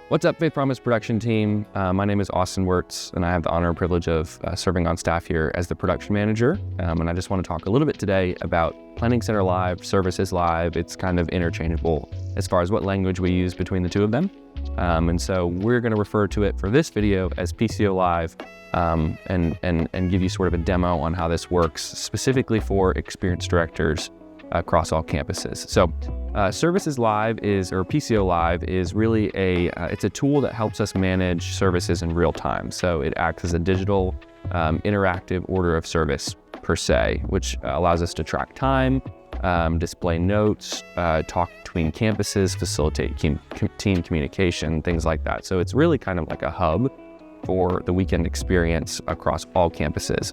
What's up, Faith Promise production team? My name is Austin Wirtz, and I have the honor and privilege of serving on staff here as the production manager. And I just want to talk a little bit today about Planning Center Live, Services Live. It's kind of interchangeable as far as what language we use between the two of them. And so we're going to refer to it for this video as PCO Live, and give you sort of a demo on how this works specifically for experienced directors across all campuses. So Services Live or PCO Live is really it's a tool that helps us manage services in real time. So it acts as a digital interactive order of service per se, which allows us to track time, display notes, talk between campuses, facilitate team communication, things like that. So it's really kind of like a hub for the weekend experience across all campuses.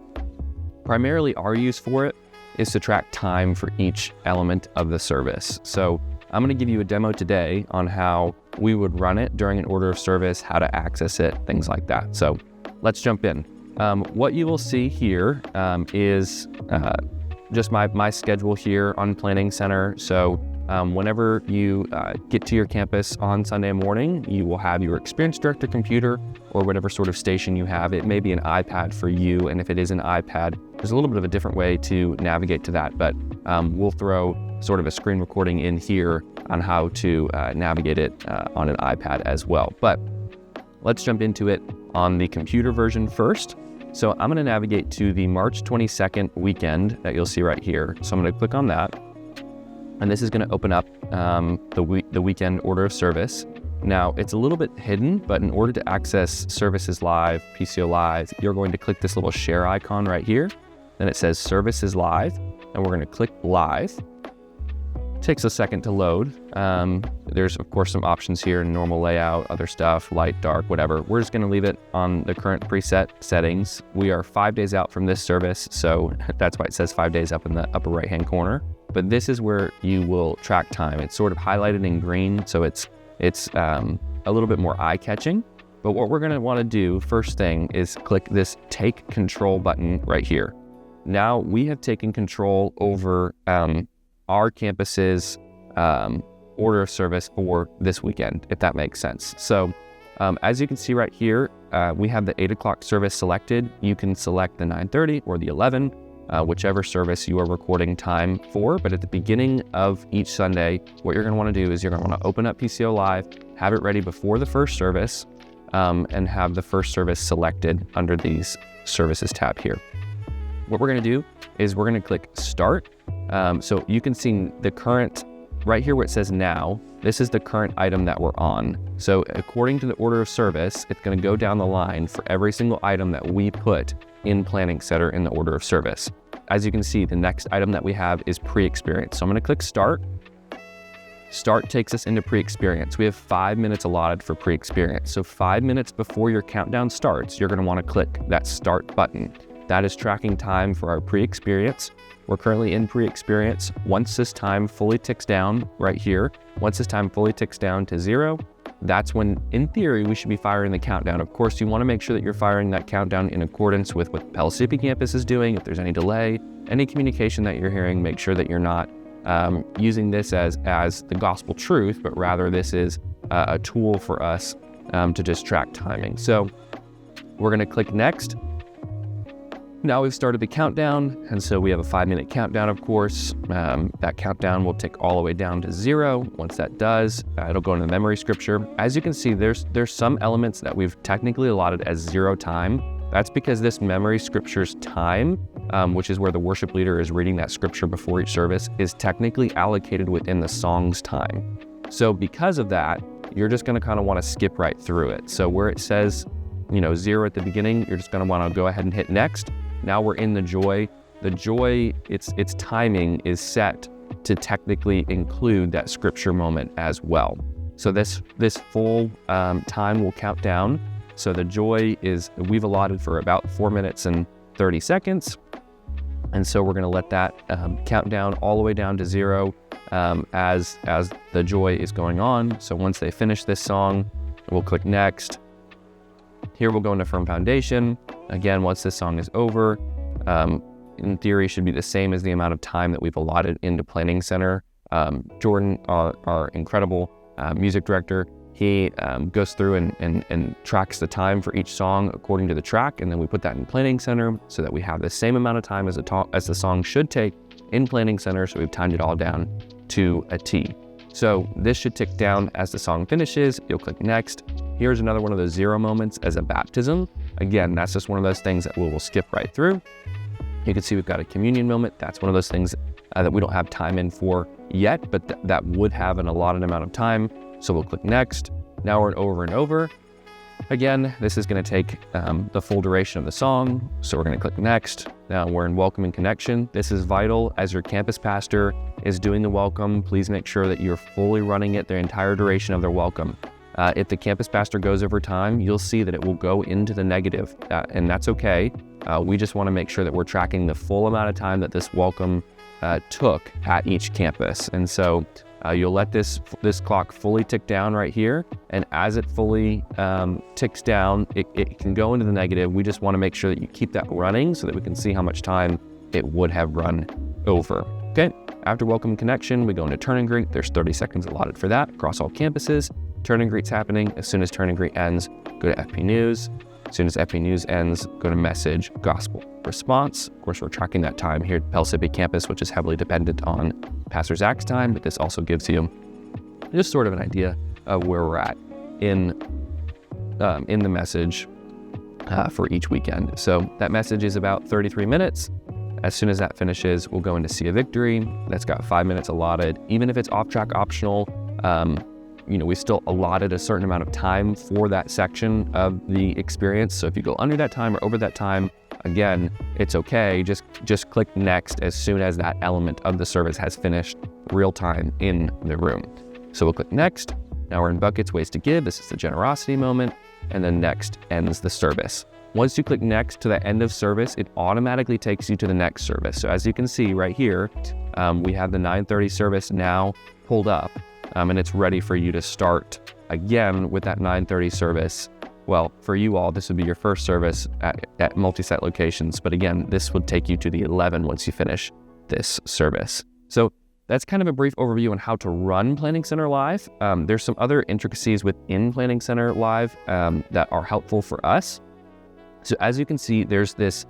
Primarily our use for it is to track time for each element of the service. So I'm going to give you a demo today on how we would run it during an order of service, how to access it, things like that. So let's jump in. What you will see here is just my schedule here on Planning Center. So whenever you get to your campus on Sunday morning, you will have your experienced director computer or whatever sort of station you have. It may be an iPad for you, and if it is an iPad, there's a little bit of a different way to navigate to that, but we'll throw sort of a screen recording in here on how to navigate it on an iPad as well. But let's jump into it on the computer version first. So I'm going to navigate to the March 22nd weekend that you'll see right here. So I'm going to click on that. And this is going to open up the weekend order of service. Now, it's a little bit hidden, but in order to access Services Live, PCO Live, you're going to click this little share icon right here. Then it says Services Live, and we're going to click Live. It takes a second to load. There's, of course, some options here, normal layout, other stuff, light, dark, whatever. We're just going to leave it on the current preset settings. We are 5 days out from this service, so that's why it says 5 days up in the upper right-hand corner. But this is where you will track time. It's sort of highlighted in green, so it's a little bit more eye-catching. But what we're going to want to do first thing is click this Take Control button right here. Now we have taken control over our campus's order of service for this weekend, if that makes sense. So as you can see right here, we have the 8 o'clock service selected. You can select the 9:30 or the 11, whichever service you are recording time for. But at the beginning of each Sunday, what you're going to want to do is you're going to want to open up PCO Live, have it ready before the first service, and have the first service selected under these services tab here. What we're going to do is we're going to click Start. So you can see the current, right here where it says Now, this is the current item that we're on. So according to the order of service, it's going to go down the line for every single item that we put in Planning Center in the order of service. As you can see, the next item that we have is pre-experience. So I'm going to click Start. Start takes us into pre-experience. We have 5 minutes allotted for pre-experience. So 5 minutes before your countdown starts, you're going to want to click that Start button. That is tracking time for our pre-experience. We're currently in pre-experience. Once this time fully ticks down right here, once this time fully ticks down to 0, that's when, in theory, we should be firing the countdown. Of course, you want to make sure that you're firing that countdown in accordance with what Pell City campus is doing. If there's any delay, any communication that you're hearing, make sure that you're not using this as the gospel truth, but rather this is a tool for us to just track timing. So we're going to click Next. Now we've started the countdown, and so we have a 5-minute countdown, of course. That countdown will tick all the way down to 0. Once that does, it'll go into the memory scripture. As you can see, there's some elements that we've technically allotted as 0 time. That's because this memory scripture's time, which is where the worship leader is reading that scripture before each service, is technically allocated within the song's time. So because of that, you're just going to kind of want to skip right through it. So where it says, 0 at the beginning, you're just going to want to go ahead and hit Next. Now we're in the joy. The joy, its timing is set to technically include that scripture moment as well. So this full time will count down. So the joy we've allotted for about 4 minutes and 30 seconds. And so we're going to let that count down all the way down to 0 as the joy is going on. So once they finish this song, we'll click Next. Here we'll go into Firm Foundation. Again, once this song is over, in theory should be the same as the amount of time that we've allotted into Planning Center. Jordan, our incredible music director, He goes through and tracks the time for each song according to the track, and then we put that in Planning Center so that we have the same amount of time as the song should take in Planning Center, so we've timed it all down to a T. So this should tick down as the song finishes. You'll click next. Here's another one of those 0 moments as a baptism. Again, that's just one of those things that we will skip right through. You can see we've got a communion moment. That's one of those things that we don't have time in for yet, but that would have an allotted amount of time. So we'll click next. Now we're in over and over. Again, this is going to take the full duration of the song. So we're going to click next. Now we're in welcome and connection. This is vital as your campus pastor is doing the welcome. Please make sure that you're fully running it the entire duration of their welcome. If the campus pastor goes over time, you'll see that it will go into the negative, and that's okay. We just want to make sure that we're tracking the full amount of time that this welcome took at each campus. And so you'll let this clock fully tick down right here, and as it fully ticks down, it can go into the negative. We just want to make sure that you keep that running so that we can see how much time it would have run over. Okay, after welcome connection, we go into turn and greet. There's 30 seconds allotted for that across all campuses. Turn and greet's happening. As soon as turn and greet ends, go to FP News. As soon as FP News ends, go to message, gospel, response. Of course, we're tracking that time here at Pell campus, which is heavily dependent on Pastor Zach's time, but this also gives you just sort of an idea of where we're at in the message for each weekend. So that message is about 33 minutes. As soon as that finishes, we'll go into See a Victory. That's got 5 minutes allotted. Even if it's off-track optional, we still allotted a certain amount of time for that section of the experience. So if you go under that time or over that time, again, it's okay. Just click next as soon as that element of the service has finished real time in the room. So we'll click next. Now we're in buckets, ways to give. This is the generosity moment. And then next ends the service. Once you click next to the end of service, it automatically takes you to the next service. So as you can see right here, we have the 9:30 service now pulled up. And it's ready for you to start again with that 9:30 service. Well, for you all, this would be your first service at multi-site locations. But again, this would take you to the 11 once you finish this service. So that's kind of a brief overview on how to run Planning Center Live. There's some other intricacies within Planning Center Live that are helpful for us. So as you can see, there's this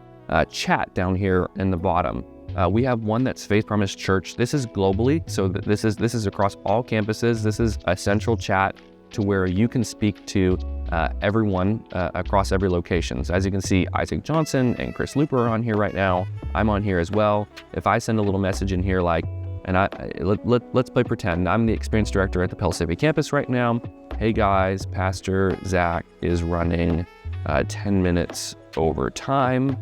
chat down here in the bottom. We have one that's Faith Promise Church. This is globally, so this is across all campuses. This is a central chat to where you can speak to everyone across every location. So as you can see, Isaac Johnson and Chris Looper are on here right now. I'm on here as well. If I send a little message in here like, let's play pretend. I'm the experience director at the Pell campus right now. Hey guys, Pastor Zach is running 10 minutes over time.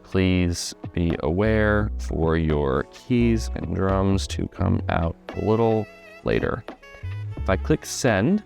Please be aware for your keys and drums to come out a little later. If I click send,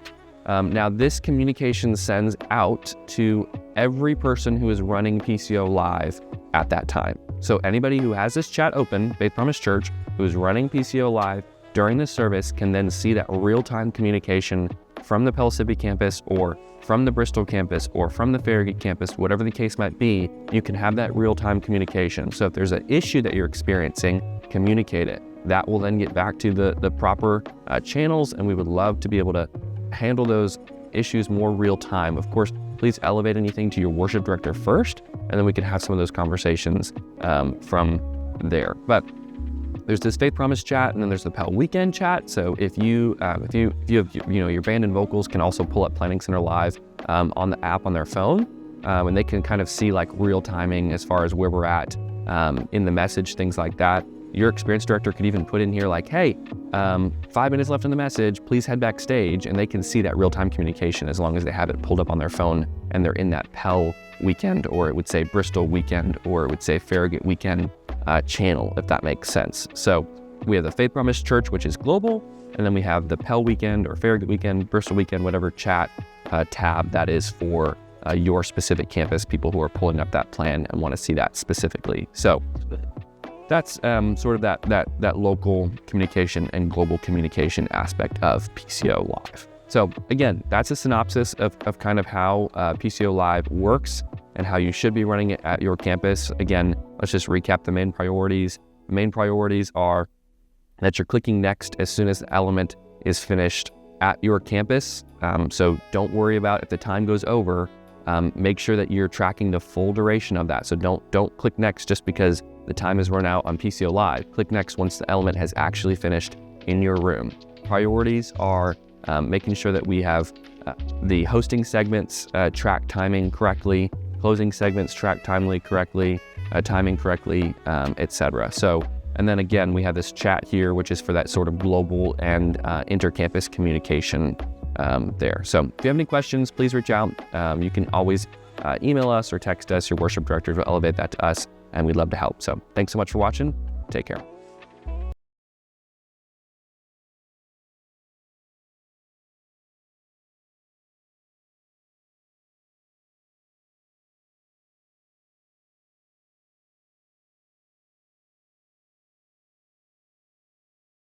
now this communication sends out to every person who is running PCO Live at that time. So anybody who has this chat open, Faith Promise Church, who is running PCO Live during this service can then see that real-time communication from the Pell campus or from the Bristol campus or from the Farragut campus, whatever the case might be. You can have that real-time communication. So if there's an issue that you're experiencing, communicate it. That will then get back to the proper channels, and we would love to be able to handle those issues more real-time. Of course, please elevate anything to your worship director first, and then we can have some of those conversations from there. But there's this Faith Promise chat, and then there's the Pell Weekend chat. So if you have your band and vocals can also pull up Planning Center Live on the app on their phone, and they can kind of see like real timing as far as where we're at in the message, things like that. Your experience director could even put in here like, hey, 5 minutes left in the message, please head backstage, and they can see that real-time communication as long as they have it pulled up on their phone and they're in that Pell Weekend, or it would say Bristol Weekend, or it would say Farragut Weekend channel, if that makes sense. So we have the Faith Promise Church, which is global, and then we have the Pell Weekend or Farragut Weekend, Bristol Weekend, whatever chat tab that is for your specific campus, people who are pulling up that plan and want to see that specifically. So that's sort of that local communication and global communication aspect of PCO Live. So again, that's a synopsis of kind of how PCO Live works and how you should be running it at your campus. Again, let's just recap the main priorities. The main priorities are that you're clicking next as soon as the element is finished at your campus. So don't worry about if the time goes over. Make sure that you're tracking the full duration of that. So don't click next just because the time has run out on PCO Live. Click next once the element has actually finished in your room. Priorities are making sure that we have the hosting segments track timing correctly, closing segments track timing correctly, etc. So, and then again, we have this chat here, which is for that sort of global and inter-campus communication there. So if you have any questions, please reach out. You can always email us or text us. Your worship directors will elevate that to us, and we'd love to help. So thanks so much for watching. Take care.